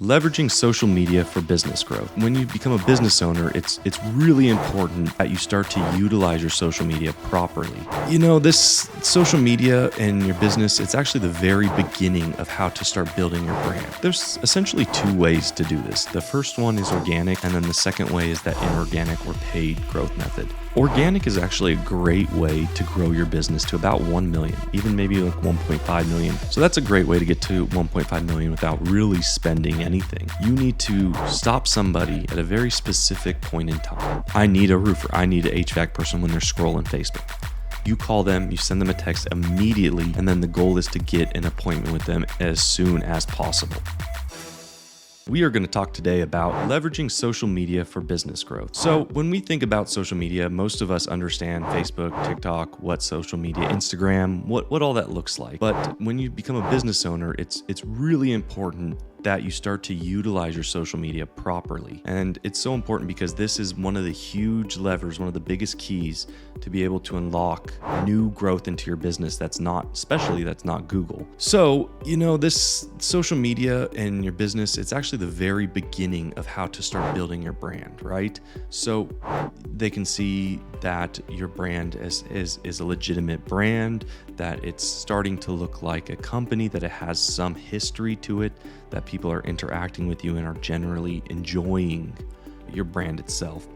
Leveraging social media for business growth. When you become a business owner, it's really important that you start to utilize your social media properly. You know, this social media and your business, it's actually the very beginning of how to start building your brand. There's essentially two ways to do this. The first one is organic, and then the second way is that inorganic or paid growth method. Organic is actually a great way to grow your business to about 1 million, even maybe like 1.5 million. So that's a great way to get to 1.5 million without really spending anything. You need to stop somebody at a very specific point in time. I need a roofer. I need an HVAC person when they're scrolling Facebook. You call them, you send them a text immediately, and then the goal is to get an appointment with them as soon as possible. We are going to talk today about leveraging social media for business growth. So when we think about social media, most of us understand Facebook, TikTok, what social media, Instagram, what all that looks like. But when you become a business owner, it's really important that you start to utilize your social media properly. And it's so important because this is one of the huge levers, one of the biggest keys to be able to unlock new growth into your business that's not Google. So, you know, this social media and your business, it's actually the very beginning of how to start building your brand, right? So they can see that your brand is a legitimate brand, that it's starting to look like a company, that it has some history to it, that people are interacting with you and are generally enjoying your brand itself.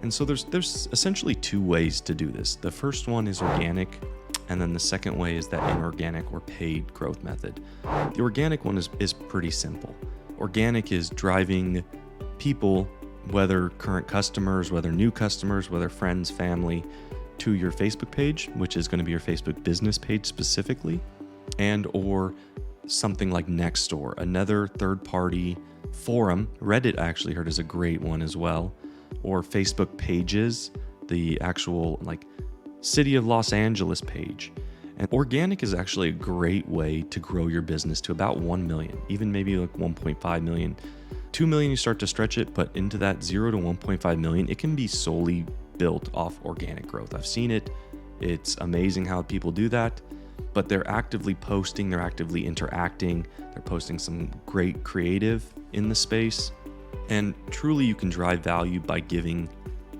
And so there's essentially two ways to do this. The first one is organic, and then the second way is that inorganic or paid growth method. The organic one is pretty simple. Organic is driving people, whether current customers, whether new customers, whether friends, family, to your Facebook page, which is going to be your Facebook business page specifically, and or something like Nextdoor, another third-party forum. Reddit, I actually heard, is a great one as well, or Facebook pages, the actual like City of Los Angeles page. And organic is actually a great way to grow your business to about 1 million, even maybe like 1.5 million. 2 million, you start to stretch it, but into that 0 to 1.5 million, it can be solely built off organic growth. I've seen it. It's amazing how people do that, but they're actively posting, they're actively interacting, they're posting some great creative in the space. And truly you can drive value by giving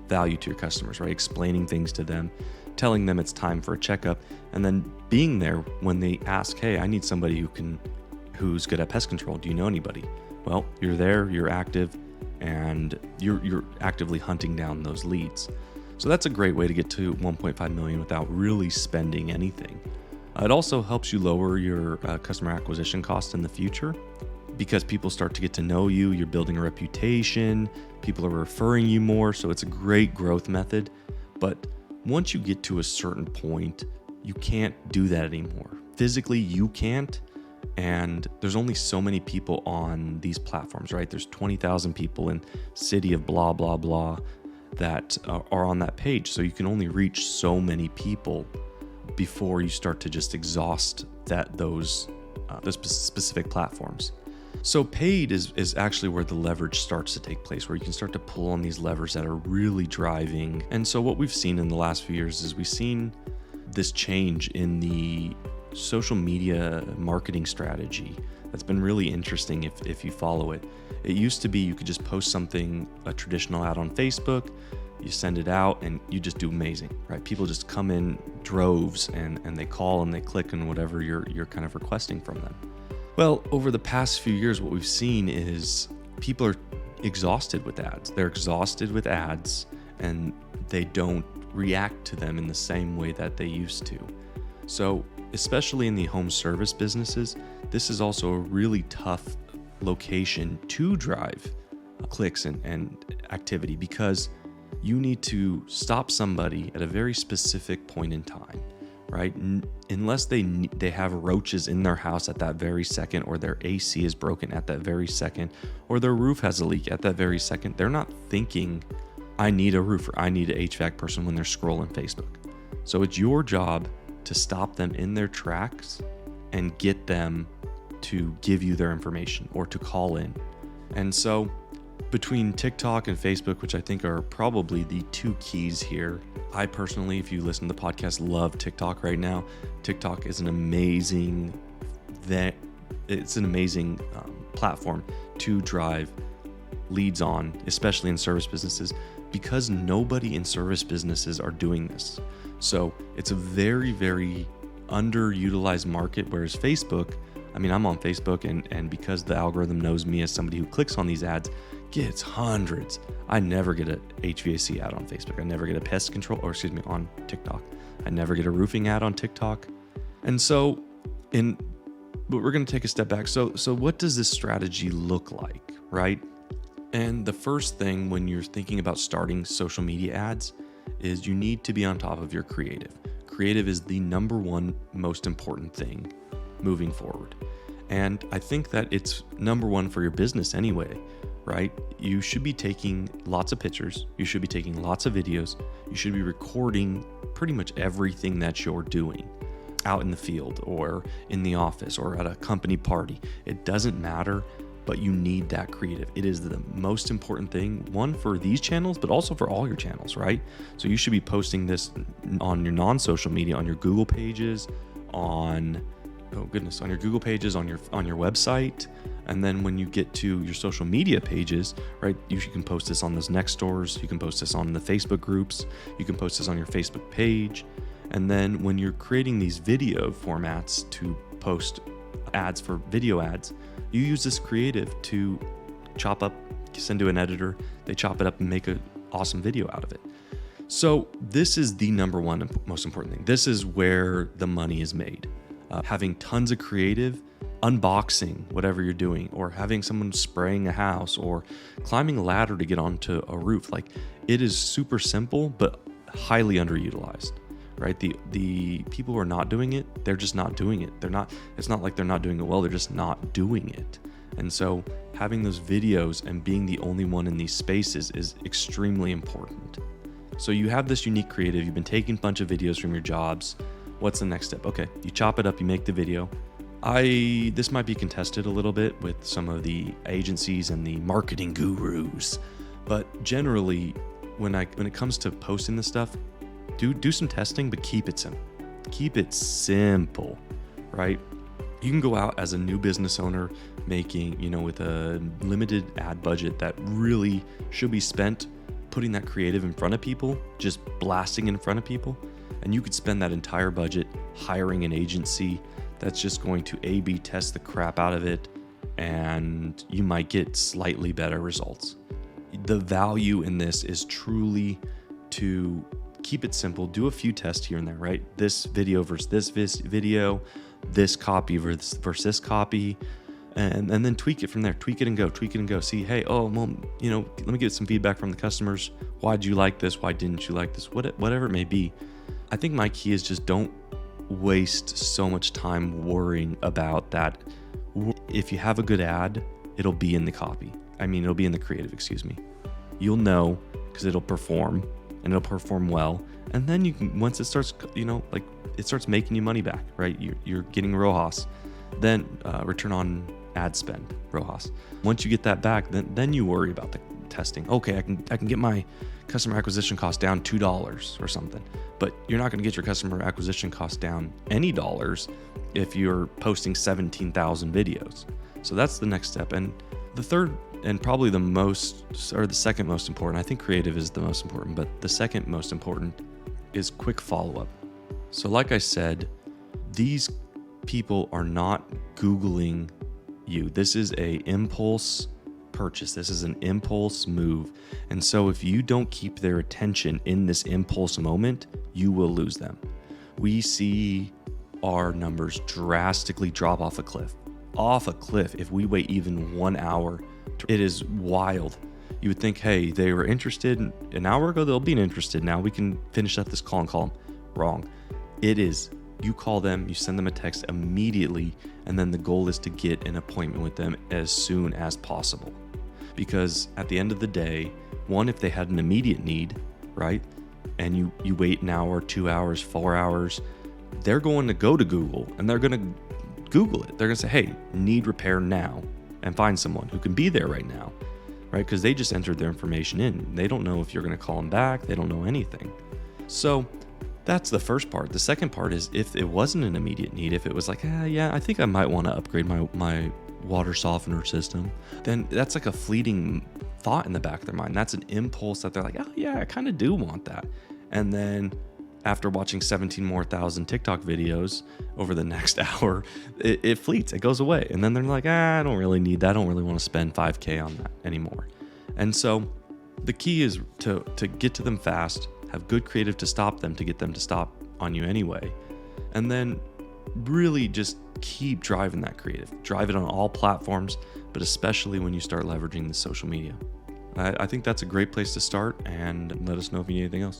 value to your customers, right? Explaining things to them, telling them it's time for a checkup, and then being there when they ask, hey, I need somebody who's good at pest control. Do you know anybody? Well, you're there, you're active, and you're actively hunting down those leads. So that's a great way to get to 1.5 million without really spending anything. It also helps you lower your customer acquisition cost in the future because people start to get to know you, you're building a reputation, people are referring you more, so it's a great growth method. But once you get to a certain point, you can't do that anymore. Physically, you can't. And there's only so many people on these platforms, right? There's 20,000 people in city of blah, blah, blah that are on that page. So you can only reach so many people before you start to just exhaust those specific platforms. So paid is actually where the leverage starts to take place, where you can start to pull on these levers that are really driving. And so what we've seen in the last few years is we've seen this change in the social media marketing strategy that's been really interesting if you follow it. It used to be you could just post something, a traditional ad on Facebook, you send it out and you just do amazing, right? People just come in droves and they call and they click on whatever you're kind of requesting from them. Well, over the past few years, what we've seen is people are exhausted with ads. They're exhausted with ads and they don't react to them in the same way that they used to. So especially in the home service businesses, this is also a really tough location to drive clicks and activity because you need to stop somebody at a very specific point in time, right? Unless they have roaches in their house at that very second, or their AC is broken at that very second, or their roof has a leak at that very second, they're not thinking, I need a roofer, I need an HVAC person when they're scrolling Facebook. So it's your job to stop them in their tracks and get them to give you their information or to call in. And so between TikTok and Facebook, which I think are probably the two keys here, I personally, if you listen to the podcast, love TikTok right now. TikTok is an amazing it's an amazing platform to drive leads on, especially in service businesses, because nobody in service businesses are doing this. So it's a very, very underutilized market, whereas Facebook, I mean, I'm on Facebook, and because the algorithm knows me as somebody who clicks on these ads, gets hundreds. I never get a HVAC ad on Facebook. I never get a pest control, on TikTok. I never get a roofing ad on TikTok. And so, but we're going to take a step back. So what does this strategy look like, right? And the first thing when you're thinking about starting social media ads is you need to be on top of your creative. Creative is the number one most important thing moving forward. And I think that it's number one for your business anyway, right? You should be taking lots of pictures. You should be taking lots of videos. You should be recording pretty much everything that you're doing out in the field or in the office or at a company party. It doesn't matter, but you need that creative. It is the most important thing, one for these channels, but also for all your channels, right? So you should be posting this on your non-social media, on your Google pages, on your Google pages, on your website. And then when you get to your social media pages, right, you can post this on those next doors. You can post this on the Facebook groups. You can post this on your Facebook page. And then when you're creating these video formats to post ads for video ads, you use this creative to chop up, send to an editor, they chop it up and make an awesome video out of it. So this is the number one most important thing. This is where the money is made. Having tons of creative, unboxing whatever you're doing, or having someone spraying a house, or climbing a ladder to get onto a roof. Like, it is super simple, but highly underutilized, right? The people who are not doing it, they're just not doing it. It's not like they're not doing it well, they're just not doing it. And so having those videos and being the only one in these spaces is extremely important. So you have this unique creative, you've been taking a bunch of videos from your jobs. What's the next step? Okay, you chop it up, you make the video. This might be contested a little bit with some of the agencies and the marketing gurus, but generally, when it comes to posting this stuff, do some testing, but keep it simple. Keep it simple, right? You can go out as a new business owner making, with a limited ad budget that really should be spent putting that creative in front of people, just blasting in front of people. And you could spend that entire budget hiring an agency that's just going to A/B test the crap out of it, and you might get slightly better results. The value in this is truly to keep it simple, do a few tests here and there, right? This video versus this video, this copy versus this copy, and then tweak it from there. Tweak it and go. See, hey, let me get some feedback from the customers. Why did you like this? Why didn't you like this? Whatever it may be. I think my key is just don't waste so much time worrying about that. If you have a good ad, it'll be in the copy. It'll be in the creative, You'll know because it'll perform, and it'll perform well. And then you can, once it starts, it starts making you money back, right? You're getting ROAS, then return on ad spend, ROAS. Once you get that back, then you worry about the testing. Okay, I can get my customer acquisition cost down $2 or something, but you're not going to get your customer acquisition cost down any dollars if you're posting 17,000 videos. So that's the next step. And the third, and probably the second most important, I think creative is the most important, but the second most important is quick follow-up. So like I said, these people are not Googling you. This is a impulse purchase. This is an impulse move. And so if you don't keep their attention in this impulse moment, you will lose them. We see our numbers drastically drop off a cliff. If we wait even 1 hour. It is wild. You would think, hey, they were interested an hour ago, they'll be interested. Now we can finish up this call and call them. Wrong. It is, you call them, you send them a text immediately, and then the goal is to get an appointment with them as soon as possible. Because at the end of the day, one, if they had an immediate need, right, and you wait an hour, 2 hours, 4 hours, they're going to go to Google and they're going to Google it. They're going to say, hey, need repair now, and find someone who can be there right now, right? Because they just entered their information in. They don't know if you're going to call them back. They don't know anything. So That's the first part. The second part is if it wasn't an immediate need, if it was like, yeah, I think I might want to upgrade my water softener system, then that's like a fleeting thought in the back of their mind. That's an impulse that they're like, oh yeah, I kind of do want that. And then after watching 17 more thousand TikTok videos over the next hour, it fleets, it goes away. And then they're like, I don't really need that. I don't really want to spend $5,000 on that anymore. And so the key is to get to them fast, have good creative to stop them, to get them to stop on you anyway. And then really just keep driving that creative. Drive it on all platforms, but especially when you start leveraging the social media. I think that's a great place to start, and let us know if you need anything else.